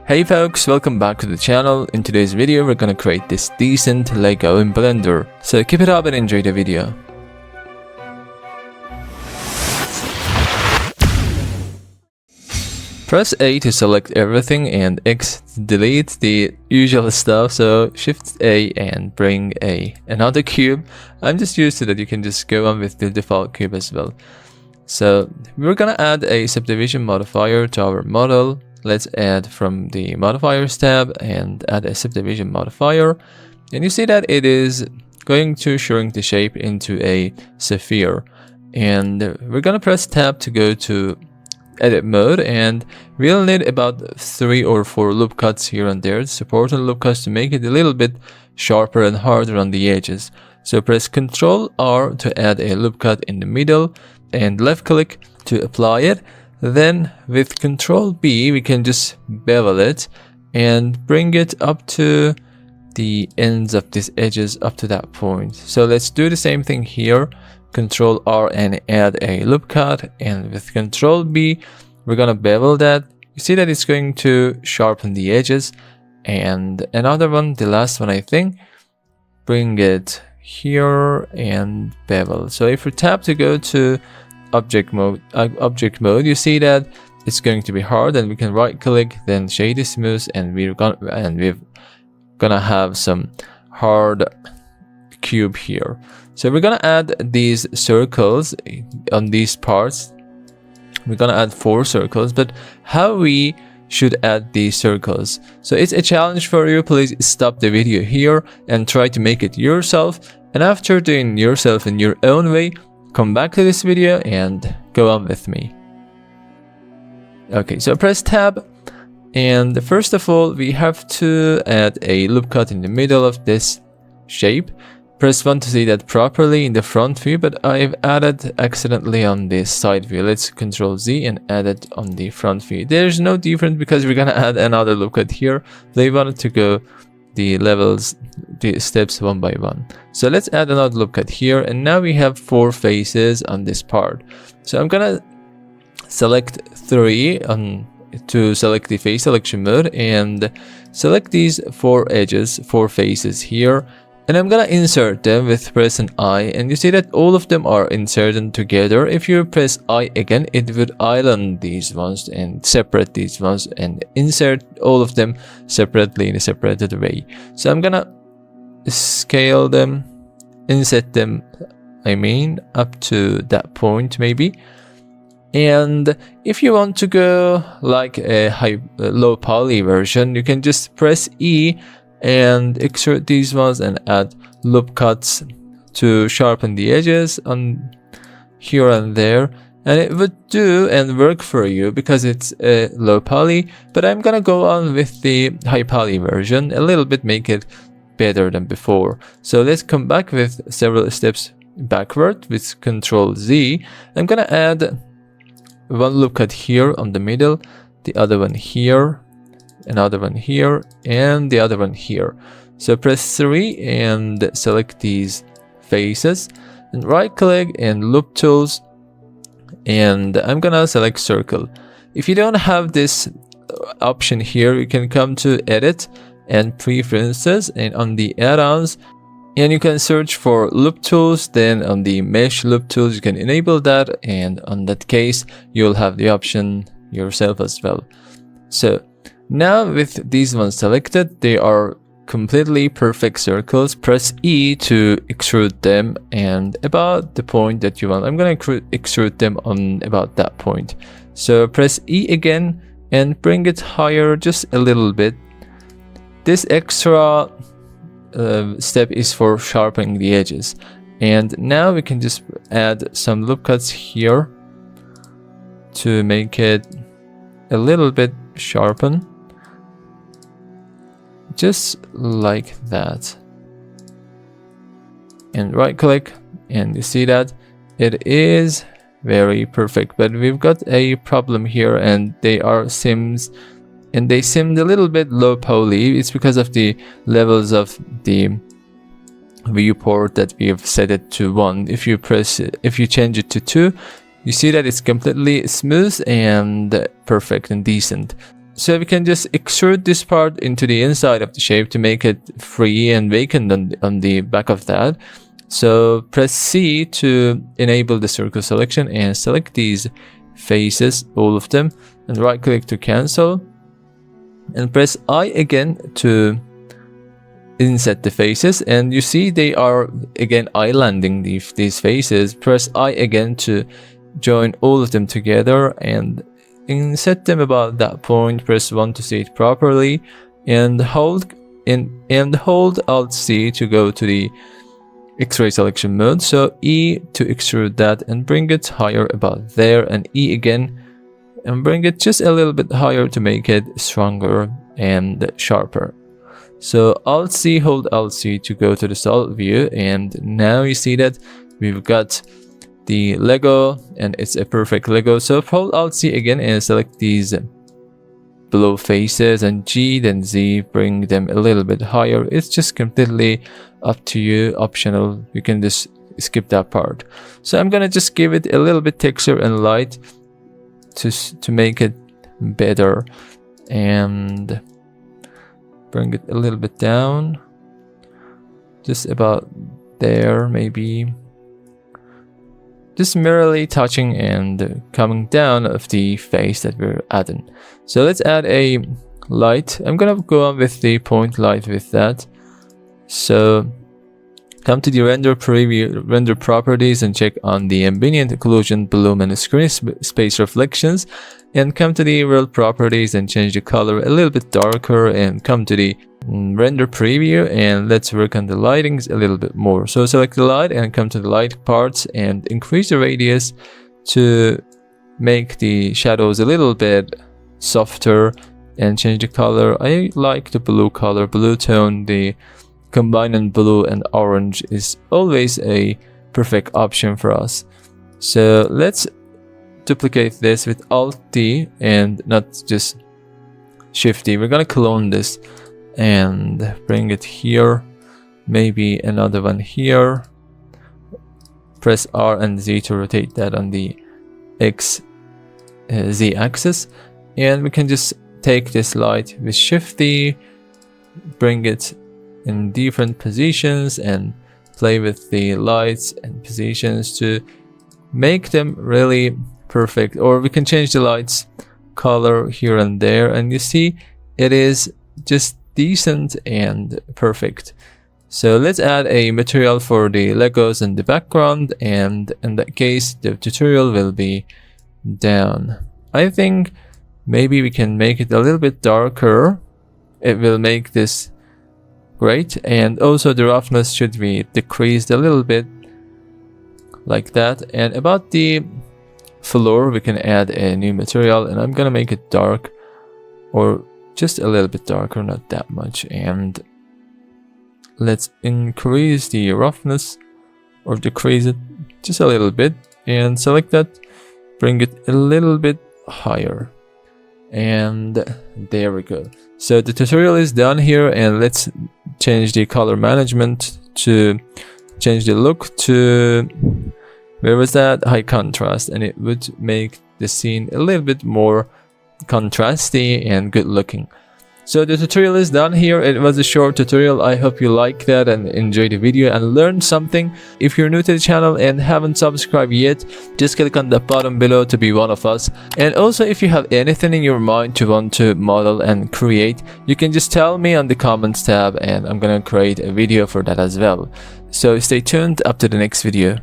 Hey folks, welcome back to the channel. In today's video, we're gonna create this decent Lego in Blender. So keep it up and enjoy the video. Press A to select everything and X to delete the usual stuff. So Shift A and bring another cube. I'm just used to that. You can just go on with the default cube as well. So we're gonna add a subdivision modifier to our model. Let's add from the modifiers tab and add a subdivision modifier. And you see that it is going to shrink the shape into a sphere. And we're gonna press tab to go to edit mode, and we'll need about 3 or 4 loop cuts here and there, supporting loop cuts to make it a little bit sharper and harder on the edges. So press Ctrl R to add a loop cut in the middle and left click to apply it. Then with Ctrl B we can just bevel it and bring it up to the ends of these edges up to that point. So let's do the same thing here. Ctrl R and add a loop cut, and with Ctrl B we're gonna bevel that. You see that it's going to sharpen the edges. And another one, the last one I think, bring it here and bevel. So if we tap to go to object mode, you see that it's going to be hard, and we can right click, then shade smooth, and we're gonna have some hard cube here. So we're gonna add these circles on these parts. We're gonna add 4 circles, but how we should add these circles? So it's a challenge for you. Please stop the video here and try to make it yourself, and after doing yourself in your own way, come back to this video and go on with me. Okay, so press tab, and first of all we have to add a loop cut in the middle of this shape. Press 1 to see that properly in the front view, but I've added accidentally on the side view. Let's Ctrl Z and add it on the front view. There's no difference because we're gonna add another loop cut here. They wanted to go the levels, the steps one by one. So let's add another loop cut here, and now we have 4 faces on this part. So I'm gonna select 3 to select the face selection mode and select these 4 edges, 4 faces here, and I'm gonna insert them with pressing I, and you see that all of them are inserted together. If you press I again, it would island these ones and separate these ones and insert all of them separately in a separated way. So I'm gonna scale them, inset them, up to that point maybe. And if you want to go like a low poly version, you can just press E and extrude these ones and add loop cuts to sharpen the edges on here and there, and it would do and work for you because it's a low poly. But I'm gonna go on with the high poly version a little bit, make it better than before. So let's come back with several steps backward with Ctrl Z. I'm gonna add 1 loop cut here on the middle, the other one here, another one here, and the other one here. So press 3 and select these faces and right click and loop tools, and I'm gonna select circle. If you don't have this option here, you can come to edit and preferences, and on the add-ons, and you can search for loop tools. Then on the mesh loop tools you can enable that, and on that case you'll have the option yourself as well. So now with these ones selected, they are completely perfect circles. Press E to extrude them, and about the point that you want, I'm gonna extrude them on about that point. So press E again and bring it higher just a little bit. This extra step is for sharpening the edges. And now we can just add some loop cuts here to make it a little bit sharpen, just like that, and right click, and you see that it is very perfect. But we've got a problem here, and they are sims, and they simmed a little bit low poly. It's because of the levels of the viewport that we have set it to 1. If you change it to 2, you see that it's completely smooth and perfect and decent. So we can just extrude this part into the inside of the shape to make it free and vacant on the back of that. So press C to enable the circle selection and select these faces, all of them, and right click to cancel, and press I again to inset the faces. And you see they are again islanding these faces. Press I again to join all of them together and inset them about that point. Press 1 to see it properly, and hold Alt C to go to the X-ray selection mode. So E to extrude that and bring it higher about there, and E again and bring it just a little bit higher to make it stronger and sharper. So Alt C, hold Alt C to go to the solid view, and now you see that we've got the Lego and it's a perfect Lego. So hold Alt C again and select these below faces, and G then Z, bring them a little bit higher. It's just completely up to you, optional. You can just skip that part. So I'm gonna just give it a little bit texture and light to make it better, and bring it a little bit down, just about there, maybe just merely touching and coming down of the face that we're adding. So let's add a light. I'm gonna go on with the point light with that. So come to the render preview, render properties, and check on the ambient occlusion, bloom, and screen space reflections, and come to the world properties and change the color a little bit darker, and come to the render preview and let's work on the lightings a little bit more. So select the light and come to the light parts and increase the radius to make the shadows a little bit softer, and change the color. I like the blue color, blue tone. The combining blue and orange is always a perfect option for us. So let's duplicate this with Alt D and not just Shift D. We're gonna clone this and bring it here, maybe another one here. Press R and Z to rotate that on the Z axis, and we can just take this light with Shift D, bring it in different positions and play with the lights and positions to make them really perfect. Or we can change the lights color here and there, and you see it is just decent and perfect. So let's add a material for the Legos in the background, and in that case the tutorial will be down. I think maybe we can make it a little bit darker. It will make this great, and also the roughness should be decreased a little bit like that. And about the floor, we can add a new material, and I'm gonna make it dark, or just a little bit darker, not that much. And let's increase the roughness or decrease it just a little bit, and select that, bring it a little bit higher, and there we go. So the tutorial is done here, and let's change the color management to change the look to, where was that, high contrast, and it would make the scene a little bit more contrasty and good looking. So the tutorial is done here. It was a short tutorial. I hope you like that and enjoyed the video and learned something. If you're new to the channel and haven't subscribed yet, just click on the button below to be one of us. And also, if you have anything in your mind to want to model and create, you can just tell me on the comments tab, and I'm gonna create a video for that as well. So stay tuned up to the next video.